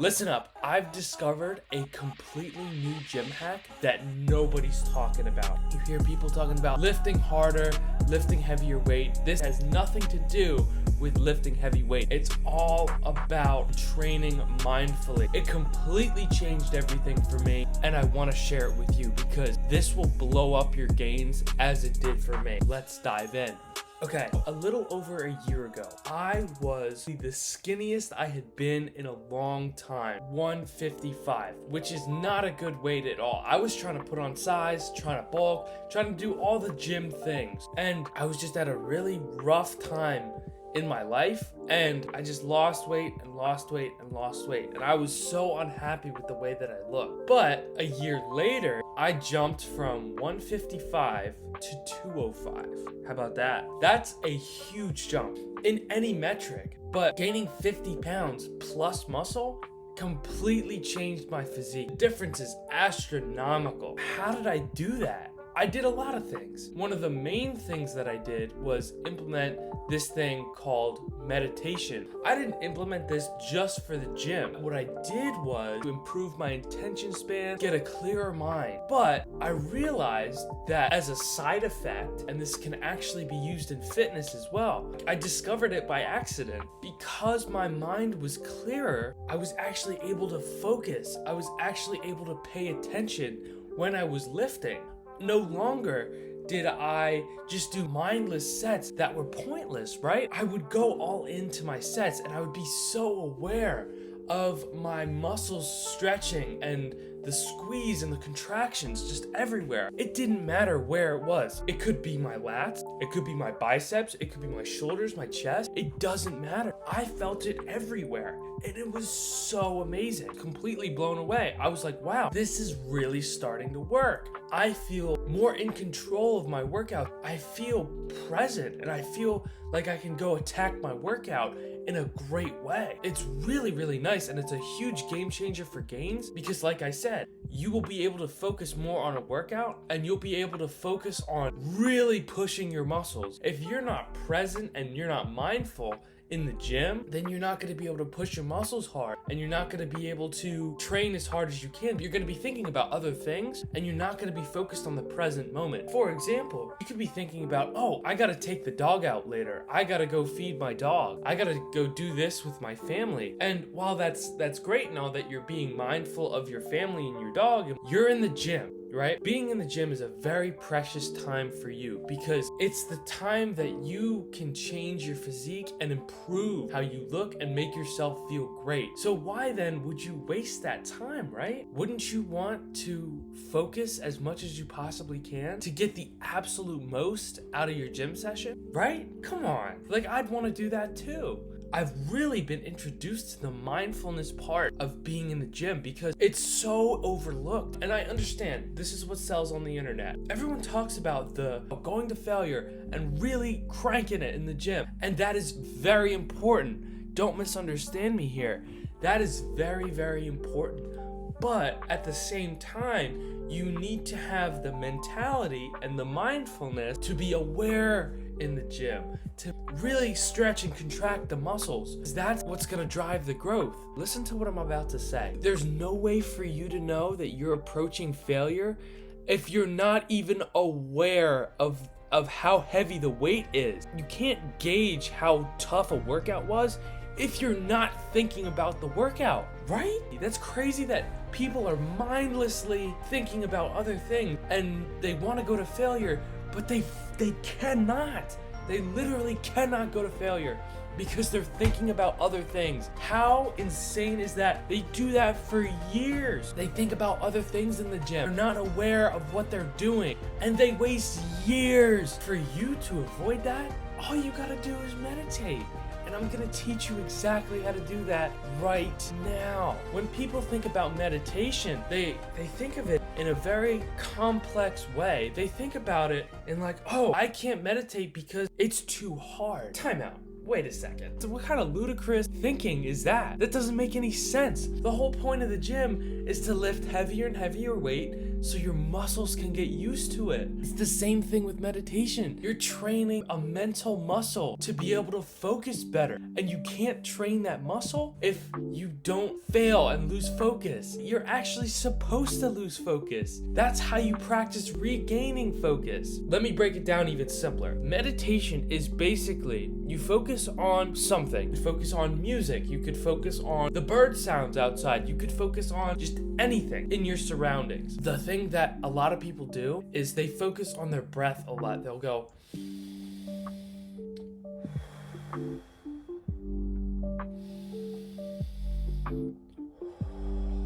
Listen up, I've discovered a completely new gym hack that nobody's talking about. You hear people talking about lifting harder, lifting heavier weight. This has nothing to do with lifting heavy weight. It's all about training mindfully. It completely changed everything for me, and I want to share it with you because this will blow up your gains as it did for me. Let's dive in. Okay, a little over a year ago, I was the skinniest I had been in a long time, 155, which is not a good weight at all. I was trying to put on size, trying to bulk, trying to do all the gym things, and I was just at a really rough time in my life, and I just lost weight and lost weight and lost weight, and I was so unhappy with the way that I looked. But a year later, I jumped from 155 to 205. How about that? That's a huge jump in any metric, but gaining 50 pounds plus muscle completely changed my physique. The difference is astronomical. How did I do that? I did a lot of things. One of the main things that I did was implement this thing called meditation. I didn't implement this just for the gym. What I did was to improve my attention span, get a clearer mind. But I realized that as a side effect, and this can actually be used in fitness as well, I discovered it by accident. Because my mind was clearer, I was actually able to focus. I was actually able to pay attention when I was lifting. No longer did I just do mindless sets that were pointless, right? I would go all into my sets and I would be so aware of my muscles stretching and the squeeze and the contractions just everywhere. It didn't matter where it was. It could be my lats, it could be my biceps, it could be my shoulders, my chest. It doesn't matter. I felt it everywhere. And it was so amazing. Completely blown away. I was like, wow, this is really starting to work. I feel more in control of my workout. I feel present and I feel like I can go attack my workout in a great way. It's really, really nice, and it's a huge game changer for gains because, like I said, you will be able to focus more on a workout and you'll be able to focus on really pushing your muscles. If you're not present and you're not mindful in the gym, then you're not going to be able to push your muscles hard and you're not going to be able to train as hard as you can. You're going to be thinking about other things and you're not going to be focused on the present moment. For example, you could be thinking about, oh, I got to take the dog out later. I got to go feed my dog. I got to go do this with my family. And while that's great and all that you're being mindful of your family and your dog, you're in the gym. Right? Being in the gym is a very precious time for you because it's the time that you can change your physique and improve how you look and make yourself feel great. So why then would you waste that time, right? Wouldn't you want to focus as much as you possibly can to get the absolute most out of your gym session, right? Come on. Like, I'd want to do that too. I've really been introduced to the mindfulness part of being in the gym because it's so overlooked. And I understand this is what sells on the internet. Everyone talks about the going to failure and really cranking it in the gym. And that is very important. Don't misunderstand me here. That is very, very important. But at the same time, you need to have the mentality and the mindfulness to be aware in the gym, to really stretch and contract the muscles. That's what's gonna drive the growth. Listen to what I'm about to say. There's no way for you to know that you're approaching failure if you're not even aware of how heavy the weight is. You can't gauge how tough a workout was if you're not thinking about the workout, right? That's crazy that people are mindlessly thinking about other things and they want to go to failure, but they cannot. They literally cannot go to failure because they're thinking about other things. How insane is that? They do that for years. They think about other things in the gym. They're not aware of what they're doing and they waste years. For you to avoid that, all you gotta do is meditate. And I'm gonna teach you exactly how to do that right now. When people think about meditation, they think of it in a very complex way. They think about it in like, oh, I can't meditate because it's too hard. Time out. wait a second. So what kind of ludicrous thinking is that? That doesn't make any sense. The whole point of the gym is to lift heavier and heavier weight so your muscles can get used to it. It's the same thing with meditation. You're training a mental muscle to be able to focus better. And you can't train that muscle if you don't fail and lose focus. You're actually supposed to lose focus. That's how you practice regaining focus. Let me break it down even simpler. Meditation is basically you focus on something. You focus on music. You could focus on the bird sounds outside. You could focus on just anything in your surroundings. The thing that a lot of people do is they focus on their breath a lot. They'll go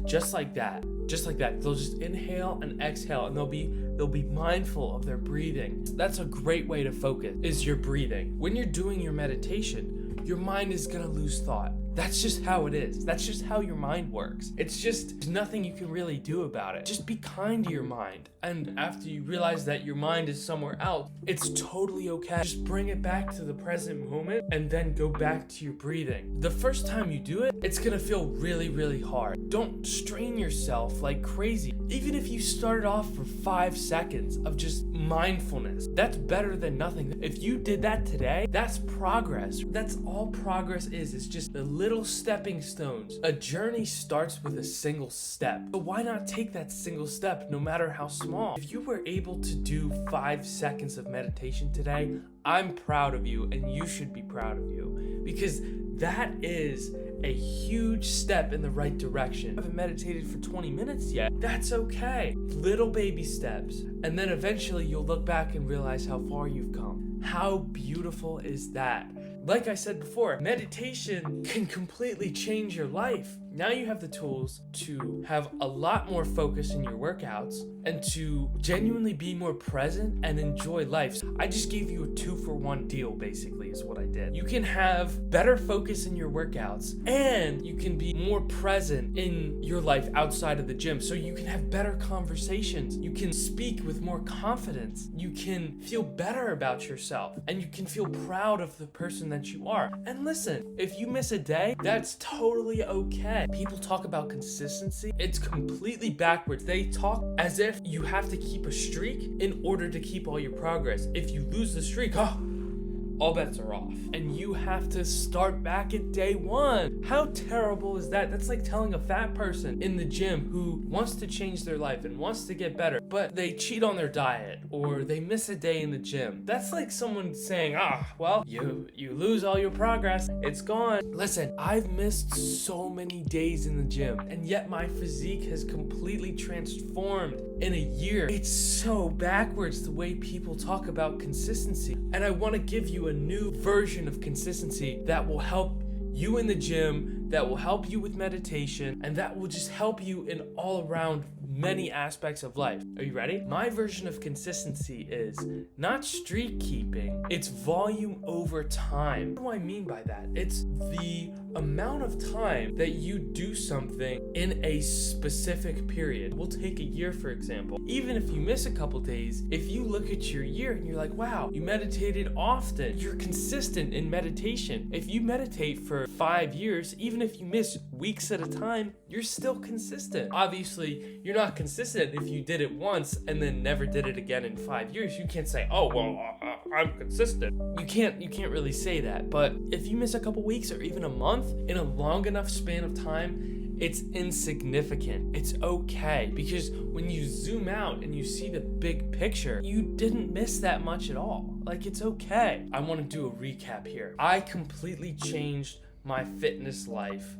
just like that. They'll just inhale and exhale, and they'll be mindful of their breathing. That's a great way to focus, is your breathing. When you're doing your meditation, your mind is gonna lose thought. That's just how it is. That's just how your mind works. It's just there's nothing you can really do about it. Just be kind to your mind. And after you realize that your mind is somewhere else, it's totally okay. Just bring it back to the present moment and then go back to your breathing. The first time you do it, it's gonna feel really, really hard. Don't strain yourself like crazy. Even if you started off for 5 seconds of just mindfulness, that's better than nothing. If you did that today, that's progress. That's all progress is. It's just the little stepping stones. A journey starts with a single step. So why not take that single step no matter how small? If you were able to do 5 seconds of meditation today, I'm proud of you, and you should be proud of you, because that is a huge step in the right direction. I haven't meditated for 20 minutes yet. That's okay. Little baby steps. And then eventually you'll look back and realize how far you've come. How beautiful is that? Like I said before, meditation can completely change your life. Now you have the tools to have a lot more focus in your workouts and to genuinely be more present and enjoy life. So I just gave you a 2-for-1 deal, basically, is what I did. You can have better focus in your workouts, and you can be more present in your life outside of the gym. So you can have better conversations. You can speak with more confidence. You can feel better about yourself, and you can feel proud of the person that you are. And listen, if you miss a day, that's totally okay. People talk about consistency. It's completely backwards. They talk as if you have to keep a streak in order to keep all your progress. If you lose the streak, all bets are off. And you have to start back at day 1. How terrible is that? That's like telling a fat person in the gym who wants to change their life and wants to get better, but they cheat on their diet or they miss a day in the gym. That's like someone saying, well, you lose all your progress. It's gone. Listen, I've missed so many days in the gym, and yet my physique has completely transformed in a year. It's so backwards the way people talk about consistency. And I want to give you a new version of consistency that will help you in the gym, that will help you with meditation, and that will just help you in all around many aspects of life. Are you ready? My version of consistency is not streak keeping, it's volume over time. What do I mean by that? It's the amount of time that you do something in a specific period. We'll take a year, for example. Even if you miss a couple days, if you look at your year and you're like, wow, you meditated often, you're consistent in meditation. If you meditate for 5 years, even if you miss weeks at a time, you're still consistent. Obviously, you're not consistent if you did it once and then never did it again in 5 years. You can't say, I'm consistent. You can't really say that. But if you miss a couple weeks or even a month in a long enough span of time, it's insignificant. It's okay, because when you zoom out and you see the big picture, you didn't miss that much at all. Like, it's okay. I want to do a recap here. I completely changed my fitness life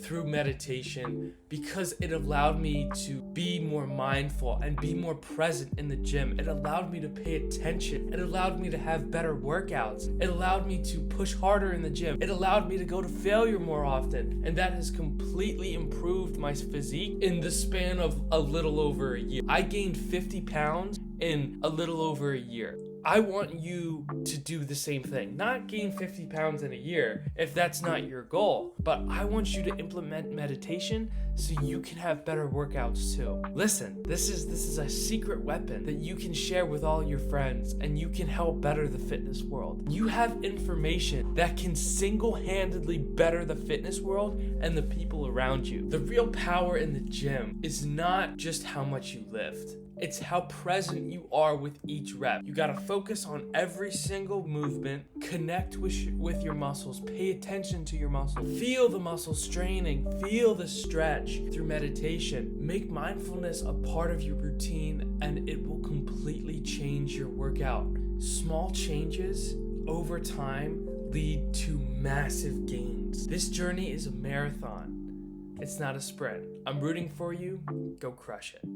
through meditation because it allowed me to be more mindful and be more present in the gym. It allowed me to pay attention. It allowed me to have better workouts. It allowed me to push harder in the gym. It allowed me to go to failure more often. And that has completely improved my physique in the span of a little over a year. I gained 50 pounds in a little over a year. I want you to do the same thing. Not gain 50 pounds in a year if that's not your goal, but I want you to implement meditation so you can have better workouts too. Listen, this is a secret weapon that you can share with all your friends, and you can help better the fitness world. You have information that can single-handedly better the fitness world and the people around you. The real power in the gym is not just how much you lift. It's how present you are with each rep. You gotta focus on every single movement, connect with your muscles, pay attention to your muscles, feel the muscle straining, feel the stretch through meditation. Make mindfulness a part of your routine, and it will completely change your workout. Small changes over time lead to massive gains. This journey is a marathon. It's not a sprint. I'm rooting for you. Go crush it.